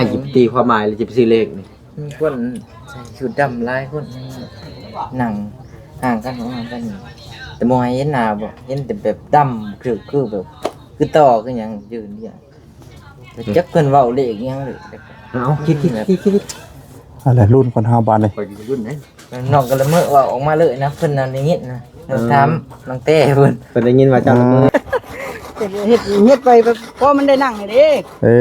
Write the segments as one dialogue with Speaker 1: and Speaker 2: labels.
Speaker 1: หยิบตีความหมายหรือหยิบซีเลขนี่
Speaker 2: มีคนใส่ชุดดำลายคนหนังห่างกันห่างกันแต่มองเห็นหน้าบ่เห็นแต่แบบดำคือแบบคือต่อคือหยังยืนเนี่ยจักเพิ่นเว้าเลขหยังเลย
Speaker 1: เอาคิด
Speaker 3: อะไรรุ่นคน5บาทเลย
Speaker 1: รุ่นไหน
Speaker 2: น้องก็ละเมอว่าออกมาเลยนะเพิ่นนั่นได้ยินนะถามน้องเต้เพิ่น
Speaker 1: ได้ยินว่าเจ้าละเมอ
Speaker 4: เฮ็ดไปเพราะมันได้นั่งนี่เด้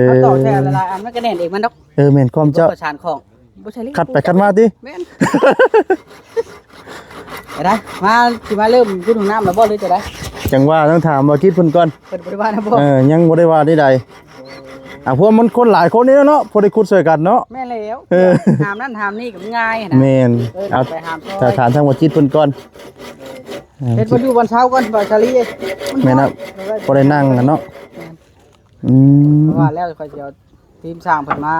Speaker 4: เขาต่อแท้ละลายอันมันก็แน่นเองมันดอก
Speaker 3: แม่นความเจ้า
Speaker 4: ประชานของบ่ใช่ลิ
Speaker 3: คัดไปคัดมาติ
Speaker 4: แม่นได้มาสิมาเริ่มขึ้นห้องน้ำแล้วบ่หรือจะได้
Speaker 3: จังว่าต้องถามว่าคิดเพิ่นก่อน
Speaker 4: เพิ่นบ่ได้ว่านะบ่
Speaker 3: ยังบ่ได้ว่าใดพวกมันคนหลายคนนี่เนาะพอได้คุยช่วยกันเนาะ
Speaker 4: แม่แล้วหามนั่นหามนี่ก็ง่ายนะ
Speaker 3: แม่นเอาถ้าถามทางว่าคิดเพิ่นก่อน
Speaker 4: เฮ็ดบ่อยู่วันเช้าก่อนบ่ชาลี
Speaker 3: แม่นครับบ่ได้นั่งกันเนาะ
Speaker 4: ว่าแล้วค่อยสิเอาทีมสร้างเพิ่นมา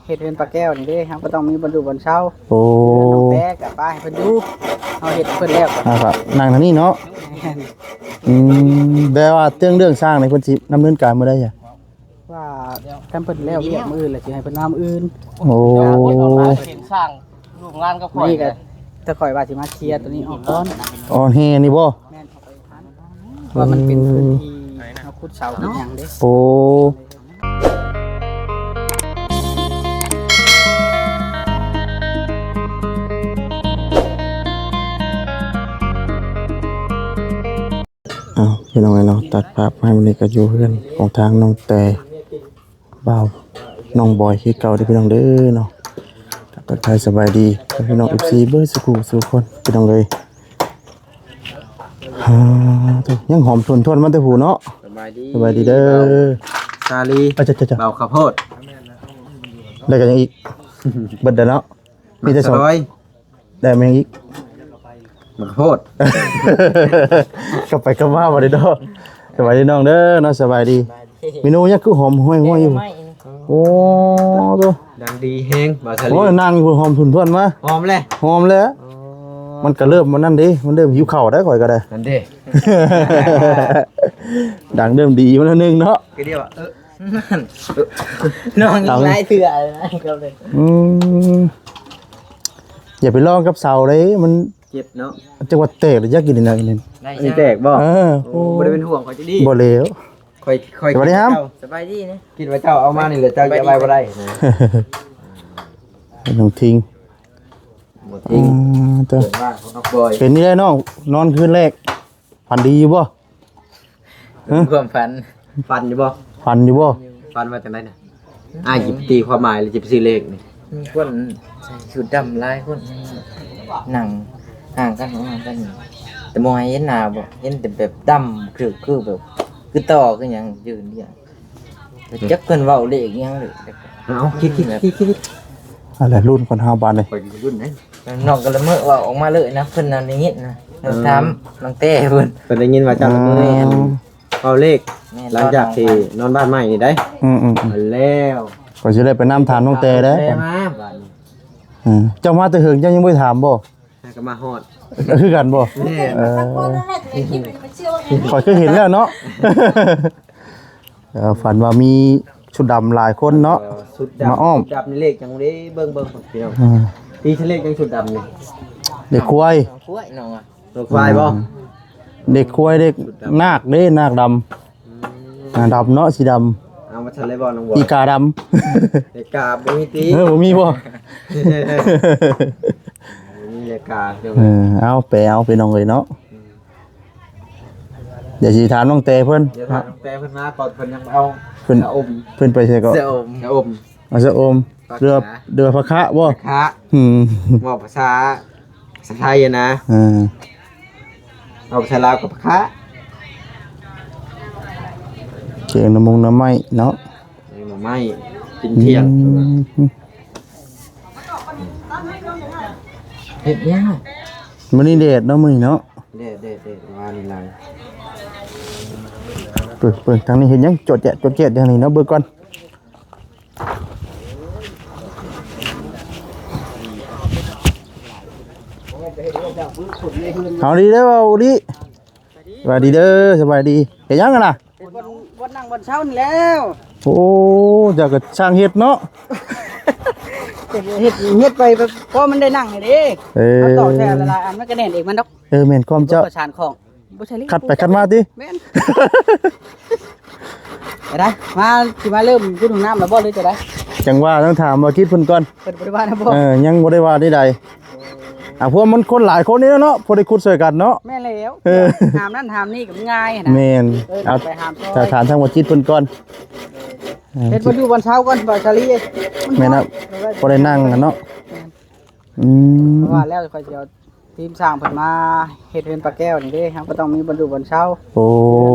Speaker 4: เฮ็ดเรือนปลาแก้วนี่เด้ครับก็ต้องมีบรรจุบรรเช้า
Speaker 3: โอ้
Speaker 4: น้องแบกกับป้าให้เพิ่นอยู่เฮาเฮ็ดเพิ่นแล้ว
Speaker 3: ครับนั่งทางนี้เนาะแต่ว่าเรื่องสร้างในเพิ่นสิดำเนินการบ่ได้จ้ะ
Speaker 4: ว่าทำเพิ่นแล้วเรียกมื้ออื่นแล้วสิให้เพิ่นมามื้ออื่น
Speaker 3: โอ้
Speaker 2: เห็นสร้างร่วมงานกับข่อย
Speaker 4: นี่ก็แต่ข่อยว่าสิมาเคลียร์ตัวนี้ออกก่อน
Speaker 3: แฮนี่บ่
Speaker 4: แม่นเอาไปทันว่ามันเป็นพื้นที่เฮาขุดเสาขุดหยังเด้
Speaker 3: โอ้พี่น้องเนาะตัดภาพให้มันนี่ก็อยู่เพื่อนของทางน้องแต่บ่าวน้องบอยที่เก่าที่พี่น้องเด้อเนาะทักทายสบายดีพี่น้อง FC เบอร์สุขุสุคนพี่น้องเลยยังหอมทวนมันแต่หูเนาะสบายดีเด้อ
Speaker 1: ชาลีเบาข้าวโพด
Speaker 3: ได้กันยังอีกเบิดเนาะมีแต่สองได้มั้ยอีก
Speaker 1: ข้าวโพด
Speaker 3: กลับไปกลับมาบ่ได้ดอกสบายดีน้องเด้อเนาะสบายดีเมนูเนี่ยคือหอมห้วยๆอยู่โอ้ตัว
Speaker 1: ดังดีแห้งบ่ทะเล
Speaker 3: โอ้ยนั่งหอมทุนๆมา
Speaker 1: หอมเลย
Speaker 3: มันก็เริ่มมันนั่นดิมันเริ่มหิวข้าวได้ข่อยก็ได้
Speaker 1: นั่นดิ
Speaker 3: ดังเริ่มดีมันแล้วนึงเนาะ
Speaker 1: คือเดียว
Speaker 2: น้องอีกหลายเถื่อนะครับเลย
Speaker 3: อย่าไปลองกับเสาเลยมัน
Speaker 1: เจ็บเนาะ
Speaker 3: จังหวัดแตกหรืออยากกินนี่นะนี่
Speaker 1: นี่แตกบ่บ่ได้เป็นห่วงข่อยจะดี
Speaker 3: บ่แล้ว
Speaker 1: ค่อย
Speaker 3: สบายดีครับ
Speaker 2: สบายดีนะ
Speaker 1: คิดว่าเจ้าเอามานี่แหละเจ้าจะไปบ่ได้
Speaker 3: น้องทิ้ง
Speaker 1: ตัว
Speaker 3: เป็นนี่ได้น้องนอนคืนแรกฝันดีอยู่บ่
Speaker 2: ความฝัน
Speaker 1: อยู่บ่
Speaker 3: ฝันอยู่บ่
Speaker 1: ฝันว่าจังได๋น่ะหยิบตีความหมายหรือหยิบซีเลขนี่
Speaker 2: มีคนใส่ชุดดำลายคนหนังห่างกันห่างกันแต่มองเห็นหน้าบ่เห็นแต่แบบดำคือแบบคือต่อคือหยังยืนเนี่ยจักเพิ่นเว้าเลขหยังเลย
Speaker 1: เอาคิด
Speaker 3: อะไรรุ่นคน5บาทเลย
Speaker 1: รุ่นไหน
Speaker 2: น้องก็ละเมอว่าออกมาเลยนะเพิ่นนั่นได้ยินนะถามน้องเต้เพิ่น
Speaker 1: ได้ยินว่าเจ้าละเมอเอาเลขหลังจากที่นอนบ้านใหม่นี่ได้แล้ว
Speaker 3: ก็สิได้ไปนำถามน้องเต้เด้
Speaker 1: มา
Speaker 3: เจ้ามาแต่เฮิงเจ้ายังบ่ถามบ่
Speaker 1: ก็มาฮอด
Speaker 3: คือกันบ่ข่อยเคยเห็นแล้วเนาะฝันว่ามีชุดดำหลายคนเนาะ
Speaker 1: ชุดดำชุดดำนี่เลขจังได้เบิ่งพี่น้องตีทะเลจังชุดดำนี่
Speaker 3: เด็กควาย
Speaker 2: น้องอ่ะ
Speaker 1: ตัวควายบ่
Speaker 3: เด็กควายเด็กนาคเด้นาคดำดำเนาะสีดำ
Speaker 1: เอามาทะเลบ่น้องบ่
Speaker 3: อีกาดำ
Speaker 1: อีกาบ่มีตี
Speaker 3: บ่มีบ่
Speaker 1: มีเลกา
Speaker 3: เอาไปเอาไปน้องเลยเนาะเดี๋ยวสิถามน้องเต้เพิ่น
Speaker 1: เดี๋ยวถามน้องเต้เพิ่นมาก่อนเพิ่นยังเอา
Speaker 3: เพิ่นไปใส่ก็เอาจะอมเรือพระคะบ่
Speaker 1: คะบอกภาษาไทยนะเอาภาษาลาวกับพระคะ
Speaker 3: เก่งน้ำไม้เนาะ
Speaker 1: น้ำไม้กินเที่ยง
Speaker 2: เฮ็ดยัง
Speaker 3: มื้อนี้เดดเนาะมื้อนี้เนาะ
Speaker 1: เดดว่านี่ล่ะ
Speaker 3: เปิดทางนี้เห็นยังจดแจทางนี้เนาะเบิ่งก่อนเอาดีเด้อเอาดิสบายดีเด้อสบายดีเห็นยังกันน่ะ
Speaker 4: วันนั่งวันเช้านี่แล้ว
Speaker 3: โอ้อยากก็ช่างเฮ็ดเนาะ
Speaker 4: เฮ็ดไปเพราะมันได้นั่งนี่เด้
Speaker 3: เออ
Speaker 4: เอาต่อแท้ละลายอันมันก็แน่นเองมันดอก
Speaker 3: แม่นความเจ้า
Speaker 4: ประชานของบ่ใช่ลิ
Speaker 3: คัดไปคัดมาติ
Speaker 4: แม่นได้มาสิมาเริ่มขึ้นของน้ำแล้วบ่หรือจะได้
Speaker 3: จังว่าต้องถามว่าคิดเพิ่นก่อน
Speaker 4: เปิดบริวารนะบ่
Speaker 3: ยังบ่ได้ว่าใดๆพวกมันคนหลายคนนี่เนาะพอได้คุดช่วยกันเนาะ
Speaker 4: แม่นแล้ว
Speaker 3: เออ
Speaker 4: หามนั่นหามนี่ก็ง่ายนะ
Speaker 3: แม่น
Speaker 4: เอา
Speaker 3: เอา
Speaker 4: ไปหามซอย
Speaker 3: ถ้าถามทางว่าจิตเพิ่นก่อน
Speaker 4: เฮ็ดบ่อยู่วันเช้าก่อนบ่ชาลี
Speaker 3: แม่นครับบ่ได้นั่งกันเนาะอืม
Speaker 4: เพราะว่าแล้วค่อยสิเอาทีมสร้างเพิ่นมาเฮ็ดเรือนปลาแก้วนี่เด้ครับก็ต้องมีบรรจุบนเช้า
Speaker 3: โอ้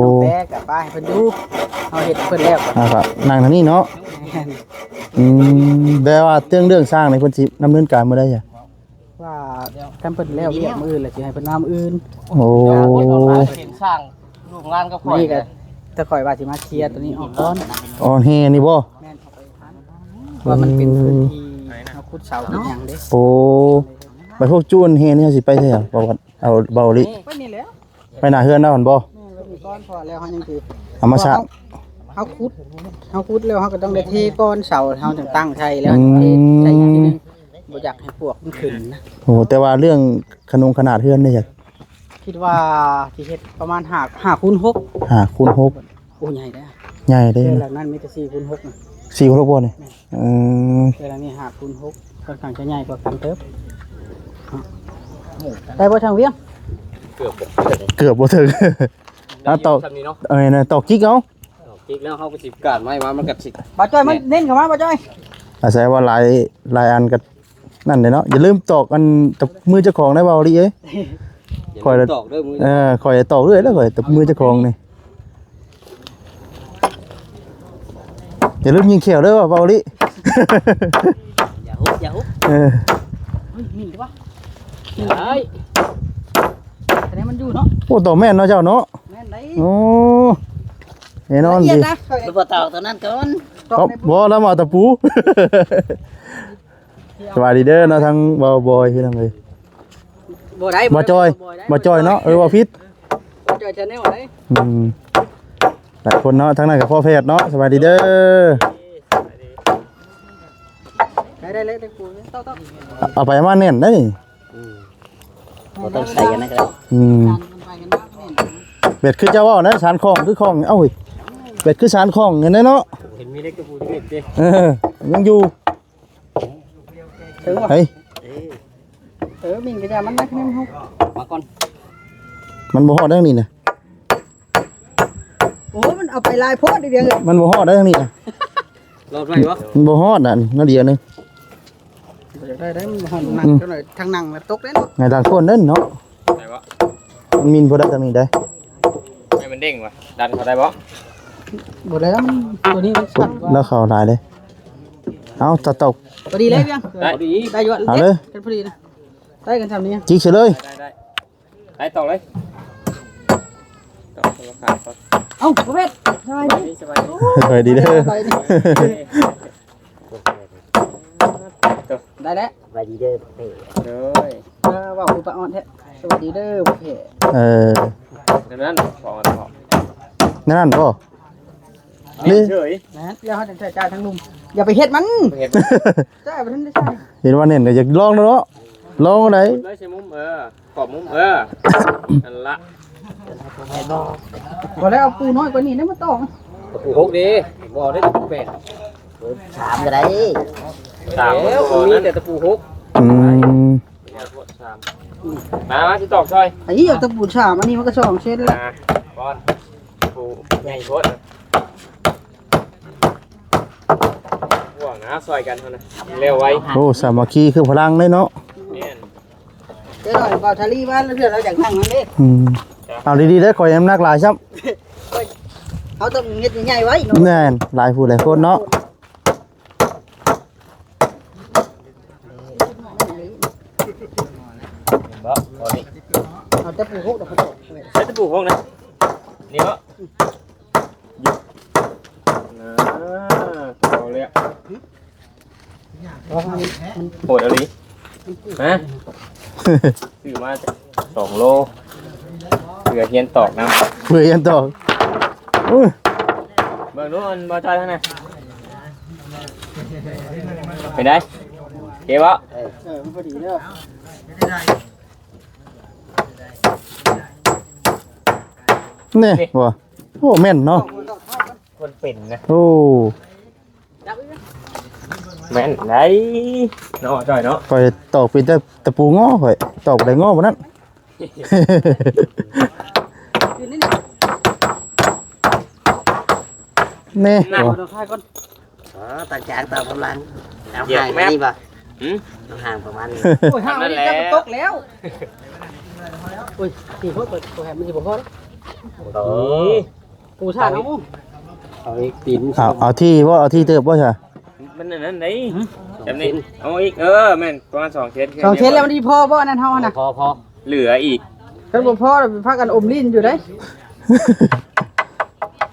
Speaker 4: น้องแป๊กกับป้าให้เพิ่นดูเอาเฮ็ดเพิ่นแล้วก็
Speaker 3: ครับนั่งทางนี้เนาะ
Speaker 4: แม่น
Speaker 3: แปลว่าเรื่องสร้างในเพิ่นสิดำเนินการมื้อใดจ้ะ
Speaker 4: ว่าทำเพิ่นแล้วเรียกมื้ออื่นแล้วสิให้เพิ่นมามื้ออื่น
Speaker 3: โอ้
Speaker 2: เห็นสร้างลูกงานก็ค่อย
Speaker 4: นี่ก็ถ้าข่อยว่าสิมาเคลียร์ตัวนี้ออกก่อน
Speaker 3: ออนแฮนี่บ่
Speaker 4: แม่นว่ามันเป็นพื้นที่เฮาขุดเสาขุดหยังเด้
Speaker 3: โอ้ไปพวกจูนแฮนี่เฮาสิไปไสอ่ะบ่ว่าเอาเบาลิ
Speaker 4: ไปนี่แหล้ว
Speaker 3: ไปหน้าเฮือนเนาะหั่นบ่
Speaker 4: แม่นไว้นี่ก่อนพอแล้วเฮายังสิ
Speaker 3: เอามาชะ
Speaker 4: เฮาขุดแล้วเฮาก็ต้องได้เทก้อนเสาเฮาถึงตั้งใช่แล้วเทใส่อีกทีนึงบ่อยากให้พวกมันขึ้นนะ
Speaker 3: โอ้แต่ว่าเรื่องขนาดเฮือนนี่จ้ะ
Speaker 4: คิดว่าสิเฮ็ดประมาณ5คูณ6
Speaker 3: 5คูณ6
Speaker 4: โอ้ใหญ่เด้อ
Speaker 3: ใหญ่เด้
Speaker 4: เดือนหลังนั้นมีแต่4คูณ6นะ
Speaker 3: 4คูณ6บ่นี่อืม
Speaker 4: เดือนหลังนี้5คูณ6ค่อนข้างจะใหญ่กว่ากันเติบได้บ่ทางเวียง
Speaker 3: เกือบบ่ถึงเอาตอก
Speaker 1: ทำนี้เนาะ
Speaker 3: น่ะตอกกิ๊กเอา
Speaker 1: กิ๊กแล้วเขาก็สิการไม้มามันกัดสิ
Speaker 4: บ่จ้อยมันเน้นเข้ามาบ่จ้อย
Speaker 3: อาศัยว่าหลายอันก็นั่นเด้เนาะอย่าลืมตอกอันกับมือเจ้าของได้เบาลิเอ้ย คอยละ
Speaker 1: ตอกด้วยมือ
Speaker 3: คอยตอกเรื่อยแล้วคอยตบมือเจ้าของนี่อย่าลืมยิงเขียวเด้อว่าเบาลิ
Speaker 4: อย่าฮุบ
Speaker 3: เออ
Speaker 4: เฮ้ยมีดวะเฮ้ยแต่นี่มันอยู่เนาะ
Speaker 3: โอ้ตอกแม่นเนาะเจ้าเนาะ
Speaker 4: แม่นได้
Speaker 3: โอ้แน่นอน
Speaker 4: ละเอีย
Speaker 3: ดิ
Speaker 4: ดนะบ่ตอกตัวนั้นก่อนตอกใน
Speaker 3: บ่แล้วมาเอาตะปู สวัสดีเด้อเนาะทั้งบ่าวบอยพี่น้องเอ้ย
Speaker 4: บ่ได้
Speaker 3: บ่จอยบ่จอยเนาะบ่ผิด
Speaker 4: บ่จอยจะแนวได้
Speaker 3: หลายคนเนาะทั้งนั้นกับพ่อแพทย์เนาะสวัสดีเด้อ
Speaker 4: ได้เลยได้ปูตอก
Speaker 3: เอาไปมาเน้นได้นี่
Speaker 2: บ่ต้องใส่กันนะครับ
Speaker 4: ไปกันนะแม่น
Speaker 3: เป็ดคือเจ้าเว้านะชานของคือของเอ้าเฮ้ยเป็ดคือชานของเห็นได้เนาะ
Speaker 1: เห็นมีเล็กกับปูที่เล็กดิ
Speaker 3: ยังอยู่
Speaker 4: ถึงบ่
Speaker 3: เฮ้ย
Speaker 4: มินก็จะมันนักแน่มันฮุบ
Speaker 1: มาก่อน
Speaker 3: มันบ่ฮอดได้ทางนี้นะ
Speaker 4: โอ้มันเอาไปลายโพดเดียวเลย
Speaker 3: มันบ่ฮอดได้ทางนี้นะ
Speaker 1: รอดไรวะ
Speaker 3: มันบ่ฮอดน่ะนั่นเดียวนึง
Speaker 4: ได้มันหอมหนักจังหน่อยทางนั่งตกได้เนาะ
Speaker 3: ไงต่างคนเด้นเนาะ
Speaker 1: ไหนวะ
Speaker 3: มันมินบ่ได้ทางนี้ได้
Speaker 1: ให้มันเด้งวะดันเขาได้บ่
Speaker 4: บ่ได้แล้วมันตัวนี้มันสั่นกว่า
Speaker 3: แล้วเข้าหลายเลยเอาตะตก
Speaker 4: พอดีเลยเพียง
Speaker 1: ได้ดี
Speaker 4: ได้อยู่
Speaker 3: เอาเลย
Speaker 4: กันพอดีนะได้กันทำนี้
Speaker 3: จิกเฉยเลย
Speaker 1: ได้ตอกเลยตอกตัวขาดก่อน
Speaker 4: เอ้าประเภทสบายดี
Speaker 1: สบายดี
Speaker 3: สวัสดีเด้อ
Speaker 4: สบายดีได้แล้ว
Speaker 2: สวัสดีเด้อเพ่
Speaker 1: เลย
Speaker 4: ว่าคุณป้าอ่อนแท้สวัสดีเด้อประเภท
Speaker 1: ดังนั้นพอมันพอ
Speaker 3: นั่นบ่
Speaker 1: นี่เฉย
Speaker 4: นะอย่าให้แต่จ่ายทั้งลุมอย่าไปเฮ็ดมัน
Speaker 1: เห็น
Speaker 4: จ่ายไปทันได้ใช่
Speaker 3: เห็นว่าเน้นก็อยากลองเนาะลองไหน
Speaker 1: เลยใช่มุมขอบมุมนั่นละ
Speaker 4: บ่แล้วเอาปูน้อยกว่านี้ได้มาตอง
Speaker 1: ปูหกดีบ่ได้ตะปูแปด
Speaker 2: ถามก็ได้
Speaker 1: สามแล้วมีแต่ตะปูหกมาที่ตอกซอย
Speaker 4: ไอ้เอาตะปูฉาบอันนี้มันก็2เส้นแล้ว
Speaker 1: บอลปูใหญ่โคตรห่วงนะซอยกันเท่านั้นเร็วไว
Speaker 3: โอ้สามัคคีคือพลังเลยเนาะ
Speaker 1: เนี่ย
Speaker 4: เดี๋ยวหน่อยบ่าวทารีบ้านแล้วเดี๋ยวเราอยากนั่งนั่นเด้
Speaker 3: เอาดีๆได้อคอยน้ำหนักหลายซับ
Speaker 4: เอาต้องเฮ็ดใหญ่ๆไว้
Speaker 3: แน่นหลายผู้หลายคนเนาะ
Speaker 1: บ่พอนี่
Speaker 4: เอาตะปูหกดอกกระโดด
Speaker 1: ใช้ตะปูหกนะนี่วะเอาเลยโหดเอาดิฮะซื้อมา2 โลเสือเฮียนตอกน้ำ
Speaker 3: เพื่อยันต่ออุ้ย
Speaker 5: เบิ่งดูมันบ่จอยทางไหนไปได้เก็บบ่
Speaker 4: มันพอดีเด้อ
Speaker 3: นี่บ่โอ้แม่นเนาะ
Speaker 5: คนเป็นนะ
Speaker 3: โอ้
Speaker 5: แม่นไหนเนาะจอยเนาะ
Speaker 3: ข่อยตอกเป็นแต่ตะปูง้อข่อยตอกได้ง้อบ่นั้น
Speaker 4: ยืนนี่
Speaker 3: นี่บ่
Speaker 4: เราทายก่อน
Speaker 6: ตาจางตากำลังเอาห่างนี่ป่ะเอาห่างประมาณนี้
Speaker 4: โอ้ยห่างนี่จะตกแล้วโอ้ยตีโคตรตัวแหมมันสิบ่พอแล้ว
Speaker 5: เออ
Speaker 4: ปูชาเอา
Speaker 6: เอาอีกตีน
Speaker 3: เอาที่บ่เอาที่เติบบ่ใช่
Speaker 5: มันนั่นไหนจำนี้เอาอีกแม่นประมาณ2เซน
Speaker 4: 2เทนแล้วมันดีพอบ่อันนั้นเฮาน่ะ
Speaker 6: พอ
Speaker 5: เหลืออีก
Speaker 4: คันบ่พอพากันอมลิ้นอยู่ได้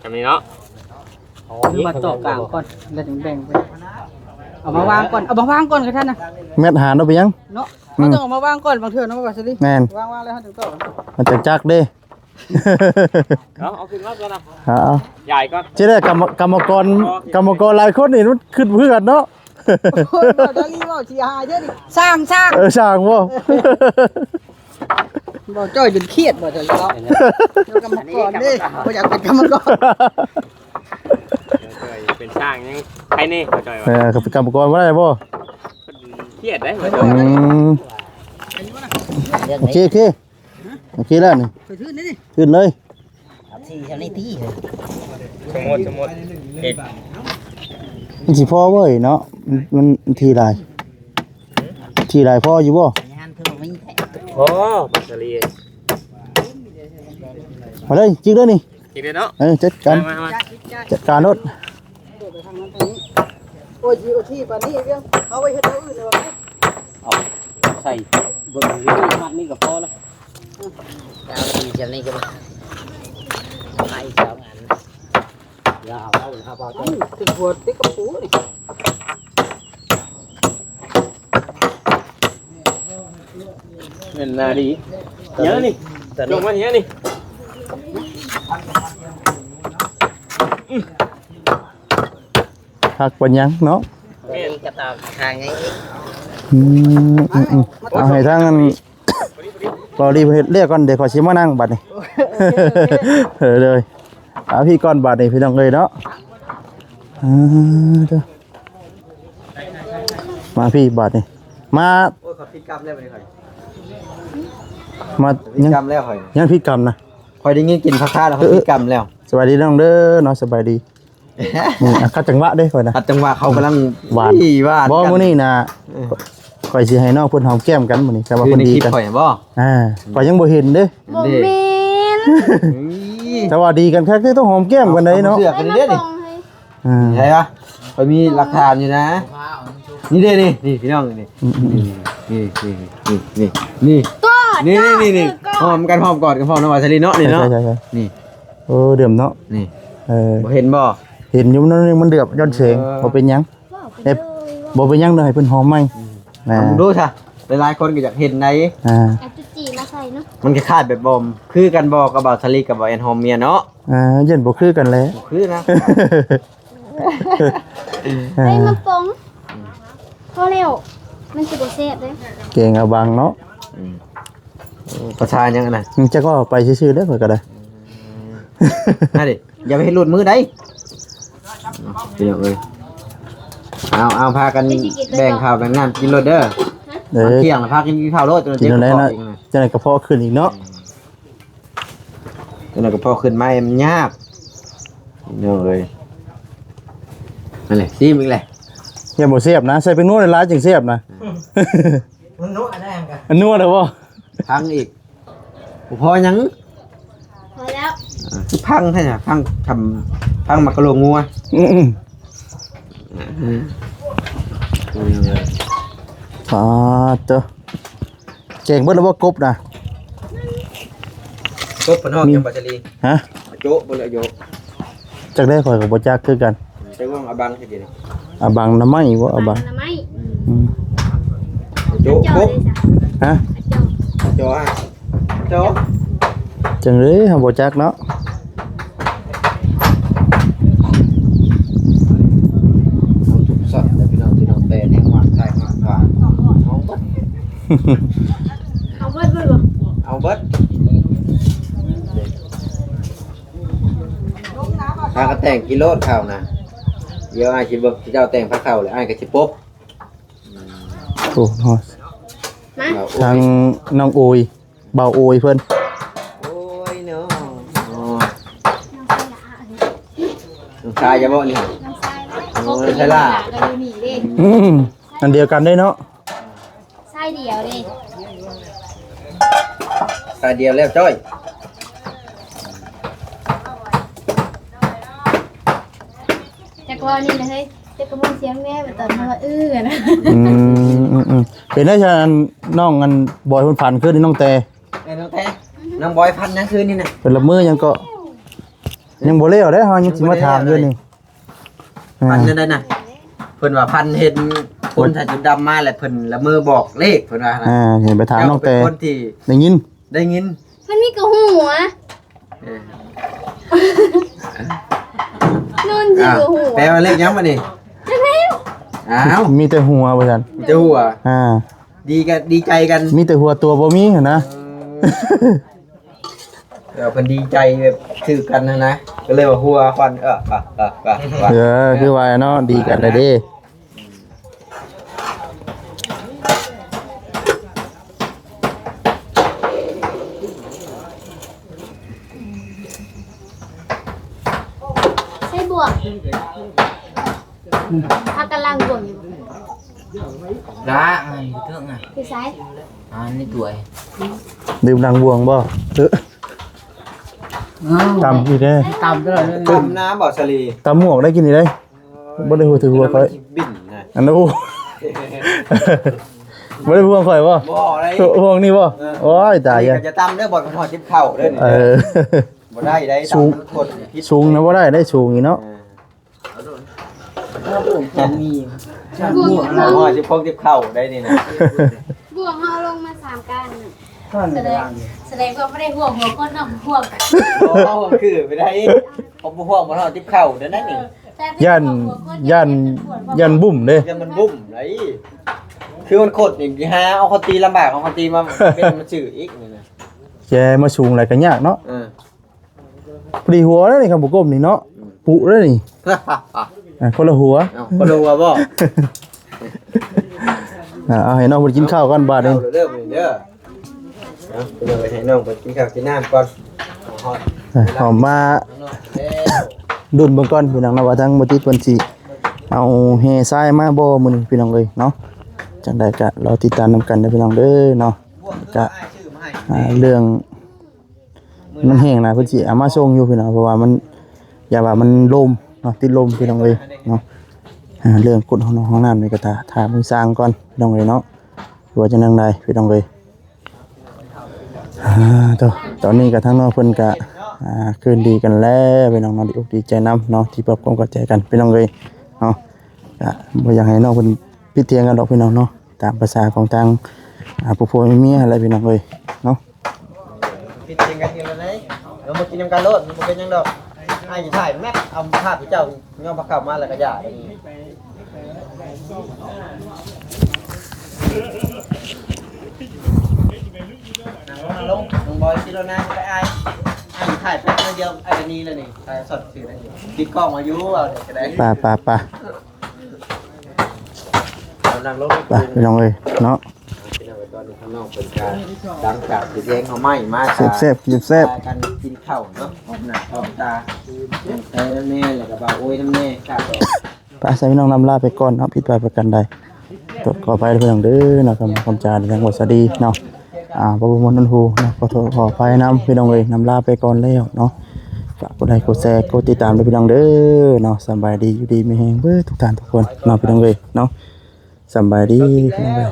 Speaker 5: จำนี้เนาะ
Speaker 4: มาตอกกลางก่อนแล้วถึงแบ่งไปเอามาวางก่อนกับท่านน่ะ
Speaker 3: แม่นหารเอาไปยัง
Speaker 4: เนาะเราต้องเอามาวางก่อนบางเทื่อเนาะว่าสิดิ
Speaker 3: แม่น
Speaker 4: วางแล้วเฮาถึงตอก
Speaker 3: มันจะจักเด้
Speaker 5: เอาขึ้นมาก่อนนะ
Speaker 3: เอา
Speaker 5: ใหญ่ก่อน
Speaker 3: จะได้กรรมกรหลายคนนี่มันขึ้นเพื่อนเนาะ
Speaker 4: โอ้ยบ่ได้รีบ่สิหาเยอะดิสร้าง
Speaker 3: สร้างบ่
Speaker 4: บ่จ้อยจนเครียดบ่เถอะแล้วกรรมกรเด้บ่อยากเป็นกรรมกร
Speaker 5: เป็นช่างยังใครนี่จอย
Speaker 3: กับกรรมกรบ่ได้บ่
Speaker 5: เครียดได้จ
Speaker 3: อื
Speaker 5: อย
Speaker 3: มโอเคแล้วนี่
Speaker 4: ไปทื่นนี่ดิ
Speaker 3: ขึ้นเลย
Speaker 6: เอาที่เท่านี้ที่
Speaker 5: สมมติเอก
Speaker 3: มันสิพอเว้ยเนาะมันทีหลายพออยู่บ่
Speaker 6: งานคือมันไม่แตก
Speaker 5: โอ้ปัสสลี
Speaker 3: มาเลยจิกเลยนี่
Speaker 5: อีกเลยเนาะ
Speaker 3: จัดการ
Speaker 5: มา
Speaker 3: จัดการรถ
Speaker 4: ไปทางนั้นทางนี้โอ้ยอยู่ที่ปานนี้เรื่องเอาไว้เฮ็ดเอาอื่นเลยว่าไง
Speaker 6: ใส่เบิ่งนี่มันนี่ก็พอแล้วเอาที่เท่านี้ก็ไป2อันยาวเอาครับเอา
Speaker 4: ถึงหัวติ๊กกระปูนี่
Speaker 5: เงินนาดีเยอะนี่ลงมาเยอะนี่
Speaker 3: หักปัญญังเนาะ
Speaker 6: นี่ก็ตอกห่างไงอีก
Speaker 3: เอาให้ทางนั้นรอรีบเฮ็ดเรียกก่อนเดี๋ยวขอชิมมานั่งบัดนี่ เลยเอาพี่ก่อนบัดนี่พี่น้องเลยเนาะเด้อมาพี่บัดนี่มา
Speaker 1: โอ้ยขอพิกรรมแล้วบ่ได้ข่อย
Speaker 3: มา
Speaker 1: พิ
Speaker 3: ยัง
Speaker 1: กรรมแล้วข่อย
Speaker 3: ยังพี่กรรมนะ
Speaker 1: ข่อยได้ยินกินผักคาแล้วข่อยพิกรรมแล้ว
Speaker 3: สวัสดีน้องเด้อเนาะสบายดีคัดจังหวะเด้ค่อยนะ
Speaker 1: อัดจังหวะเขากำลัง
Speaker 3: หวาน
Speaker 1: หวาน
Speaker 3: บ่มื้อนี้นะข่อยสิให้น้องเพิ่นหอมแก้มกันมื้อนี้แต่ว่า
Speaker 1: คือ
Speaker 3: เพิ่น
Speaker 1: ใน
Speaker 3: ดี
Speaker 1: คลิป
Speaker 3: กัน
Speaker 1: ข่อยบ่
Speaker 3: ข่อยยังบ่เห็นเด้
Speaker 7: บ่แม่น
Speaker 3: แต่ว่าดีกันแค่คือต้องหอมแก้มกันได้เนาะ
Speaker 1: เสือกกันเด้ดิ
Speaker 3: อ่า
Speaker 1: ใช่ปะข่อยมีหลักฐานอยู่นะ นี่เด้นี่พี่น้องนี่นี่นี่
Speaker 7: ก็
Speaker 1: นี่หอมกันหอมกอดกันพร้อมน้ำหวานสลีเนาะนี่เนาะ
Speaker 3: ใช่
Speaker 1: นี่
Speaker 3: โอ้เดือมเนาะ
Speaker 1: นี่
Speaker 3: บ่
Speaker 1: บ่เห็นบ่
Speaker 3: เห็นอยู่มันเดือบย้อนแสงบ่เป็นหยังบ่เป็นหยังเด้อให้เพิ่นหอมใหม่นะ
Speaker 1: ลองดูซะหลายๆคนก็อยากเห็นใน
Speaker 3: อ่า
Speaker 7: เอาจุจีมาใส่เนาะ
Speaker 1: มันคล้ายๆแบบบอมคือกันบ่กับบ่าวสลีกับบ่าวแอนโฮมเมียเนาะ
Speaker 3: เย็นบ่คือกันแล้ว
Speaker 1: คือนะ
Speaker 7: เฮ้ยมันปองพอแล้วมันสิบ่แซ่บเด้
Speaker 3: เก่งเอาบังเนาะ
Speaker 1: ประชายังน่ะ
Speaker 3: มึงจะก็ไปซื่อๆเด้อข่อยก็ได้
Speaker 1: นั่นดิอย่าไปให้หลุดมือได้พี่น้องเอ้ยเอาพากันแบ่งข้าวแบ่งน้ำกินรถเด้อ
Speaker 3: เด้อ
Speaker 1: เที่ยงแล้วพากินข้าวรถจน
Speaker 3: กิน
Speaker 1: เจ็บ
Speaker 3: อะไร
Speaker 1: คอ
Speaker 3: นะ
Speaker 1: อีกนะ
Speaker 3: จะไหนกระเพาะขึ้นอีกเนาะ
Speaker 1: จนกระเพาะขึ้นมามันยากพี่น้องเอ้ยนั่นแหละซีมอีกแหละ
Speaker 3: อย่าบ่เสียบนะใส่เป็นนวดในร้านจังเสียบนะ
Speaker 6: มันนุ่มได้กัน
Speaker 3: อันนวดเหรอบ่
Speaker 1: พังอีกบ่พอยัง
Speaker 7: พอแล้ว
Speaker 1: พังใช่ไหมพังมักกะโหลกงัว
Speaker 3: เตอเก่งเบิดแล้วบ่กบนะ
Speaker 1: กบพนอกยังปัจจลี
Speaker 3: ฮะ
Speaker 1: โจ๊ะบ่เลยโจ๊ะ
Speaker 3: จักได้ข่อยก็บ่จักคือกัน
Speaker 1: ใช้ว่องอบังให้ดีนะ
Speaker 3: อาบังน้ำไม้บ่อาบัง
Speaker 7: น้ำไม้
Speaker 3: อืม
Speaker 1: โจ๊ะ
Speaker 7: จ่อก
Speaker 1: บ
Speaker 7: เลยจ้ะ
Speaker 3: ฮะ
Speaker 7: จ่อ
Speaker 1: โจ๊ะโจ๊ะ
Speaker 3: จังเลยเฮาบ่จักเนาะ
Speaker 7: เอาเบิดบ่
Speaker 1: เอาเบิดถ้าก็แต่งกิโลข้าวนะเดี๋ยวอ้ายสิเบิ่งสิเจ้าแต่งพระข้าวแล้วอ้ายก็สิปบ
Speaker 3: โอ้โห
Speaker 7: มา
Speaker 1: เอา
Speaker 3: ทางน้องโอยเบาโอยเพิ่น
Speaker 1: โอ้ยเนาะอ๋อน้องชายจะบ่นี่
Speaker 7: น้ำทราย
Speaker 1: โอ้ยใช่ล่ะ
Speaker 7: ก็อยู่นี่เด้
Speaker 3: อันเดียวกันได้เนาะ
Speaker 7: ทรายเดียวเด้
Speaker 1: ตาเดียวแล้วจ้อย
Speaker 7: จักว่านี่นะเฮ้ยจักกระมงเสียงแม่แบบตอนว่านะ
Speaker 3: เป็นได้ชันน้องอันบอยเพิ่นฝันขึ้นนี่น้องแต่
Speaker 1: ไอ้น้องแท้น้องบอยพันยังคืนนี่น่ะ
Speaker 3: เป็นละมือยังก็ยังบ่แล้วได้เฮายังสิมาถามอยู่นี่
Speaker 1: พันนั่นได้น่ะเพิ่นว่าพันเห็นคนใส่ชุดดำมาแล้วเพิ่นละมือบอกเลขเพิ่นว่านะ
Speaker 3: เห็นไปถามน้องแต่
Speaker 1: เจ้าเป็นคนที่
Speaker 3: ได้ยิน
Speaker 1: ได้ยิน
Speaker 7: มันมีกระหัว
Speaker 1: เออ
Speaker 7: นุ่นสิ
Speaker 1: อ้าว
Speaker 7: กระหัว
Speaker 1: แปลว่าเลขยังบ่นี่
Speaker 7: จังแล้ว
Speaker 1: อ้าว
Speaker 3: มีแต่หัวว่าซั่น
Speaker 1: เจ้าหัว ดีใจกัน
Speaker 3: มีแต่หัวตัวบ่มีหั่นนะ
Speaker 1: เดี๋ยวเพิ่นดีใจแบบถือกันนะก็เลยว่าหัวฟัน
Speaker 3: คือว่าเนาะดีกันได้เด้
Speaker 7: ใช่บวกถ้ากำลังบวกอยู่
Speaker 2: Đá này, thượng này.
Speaker 7: คือไซส์
Speaker 2: Này tuổi.
Speaker 3: ดื่มดังบวงบ่ตำอีกเด้
Speaker 4: ตามตลอด
Speaker 1: ต้มน้ำบ่สลี
Speaker 3: ตำหมวกได้กินอีกได้บ่ได้หัวถือหัวค่อย
Speaker 1: บิ่นนะ
Speaker 3: อันนั้นโอ้บ่ได้ห่วงข่อยบ่
Speaker 1: บ่อะไร
Speaker 3: ห่วงนี่บ่โอ้ยตาย
Speaker 1: นี่
Speaker 3: อ่ะ
Speaker 1: ก็จะตำเด้อบ่หอดจิบข้าวเด้อนี่ บ่ได้ได้
Speaker 3: สูง
Speaker 1: ตำคนพิษ
Speaker 3: สูงนะบ่ได้ได้สูงอีเนาะ
Speaker 4: จะมี
Speaker 7: บวก
Speaker 1: หอดจิบพงจิบข้าวได้นี่นะ
Speaker 7: บวกเฮาลงมา3กัน
Speaker 4: ท่อน
Speaker 7: แสดงว่าไม่ได้ห่วงหัวคนน้องห่วง
Speaker 1: โอ้คือไปได้ผมบ่ห่วงบ่หอดจิบข้าวเด้อนั่นนี่
Speaker 3: ยันบุ่มเด้
Speaker 1: จะมันบุ้มไหนคือมันขดนี่ฮะเอาเขาตีลำบากเอาเขาตีมาเป็นมันชื่ออีกนี่นะ
Speaker 3: แกมาสูงอะไรก็ยากเนาะ
Speaker 1: เออ
Speaker 3: พอดีหัวแล้วนี่ครับบ่ก้มนี่เนาะปุแล้วนี่คนละหัว
Speaker 1: เอาบ่รู้ว่าบ่
Speaker 3: เอาให้น้องเพิ่นกินข้าวก่อนบาดนี้
Speaker 1: เริ่มเลยเด้อเอาไปเลยให้น้องไปกินข้าวกินน้ำก่อนฮอด
Speaker 3: หอมมาดุนเบิ่งก่อนพี่น้องนะว่าทางบ่ติดเพิ่นสิเอาแห่ทรายมาบ่มื้อนี้พี่น้องเอ้ยเนาะจังได๋ก็รอติดตามนํกันเด้อพี่น้องเด้อเนาะก็เรื่องมันแห้งนะเพิ่นสิเอามาส่งอยู่พี่น้องเพราะว่ามันอย่าว่ามันลมเนาะติดลมพี่น้องเอ้ยเนาะเรื่องกฎของห้องน้ำนี่ก็ถามมือสร้างก่อนพี่น้องเอ้ยเนาะว่าจะนั่งได้พี่น้องเอ้ยตอนนี้ก็ทั้งน้องเพิ่นก็คืนดีกันแล้วพี่น้องเนาะดีอกดีใจนํเนาะที่ปรับความเข้าใจกันพี่น้องเอ้ยเนาะก็บ่อยากให้น้องเพิ่นพิดเถียงกันดอกพี่น้องเนาะตามภาษาของทางผู้ผัวเมียอะไรพี่น้องเอ้ยเนาะ
Speaker 1: กินจริงกันกินแล้วไหนเรามากินน้ำกันโลดมันเป็นยังดอกไอ้จะถ่ายแม็กเอาภาพที่เจ้าย่อพระเข้ามาแล้วก็อย่าได้นี่ลงบอยกินแล้วนะไปไอ้ถ่ายแป๊บเดียวไอ้นี่เลยนี่ถ่ายสดสื่อได้ติดกล้องมาอยู่เอาเดี๋ยวจะได้
Speaker 3: ป่า
Speaker 1: นั่งลง
Speaker 3: ไปพี่น้องเอ้ยเนาะ
Speaker 1: พี่น้องตอนนี้ข้างนอกเป็นการดังจากสีแดงเขาไหม้มาก
Speaker 3: แซ่บ
Speaker 1: กันกินข้าวเนาะพร้อมหน้าพร้อมตาใส่น้ำแน่แล้วก็บ่าวโอ้ยน้ำแน่ครับ
Speaker 3: ไปใส่พี่น้องนำลาไปก่อนเนาะผิดพลาดประกันใดตัวขอไปพี่น้องเด้อเนาะคำจาทางวัดสดีเนาะพระบุญนันทูเนาะขอโทษขอไปนำพี่น้องเอ้ยนำลาไปก่อนแล้วเนาะฝากกดไลค์กดแชร์กดติดตามด้วยพี่น้องเด้อเนาะสบายดีอยู่ดีมีแฮงเบ้อทุกท่านทุกคนเนาะพี่น้องเอ้ยเนาะสบายดีพี่น้องเอ้ย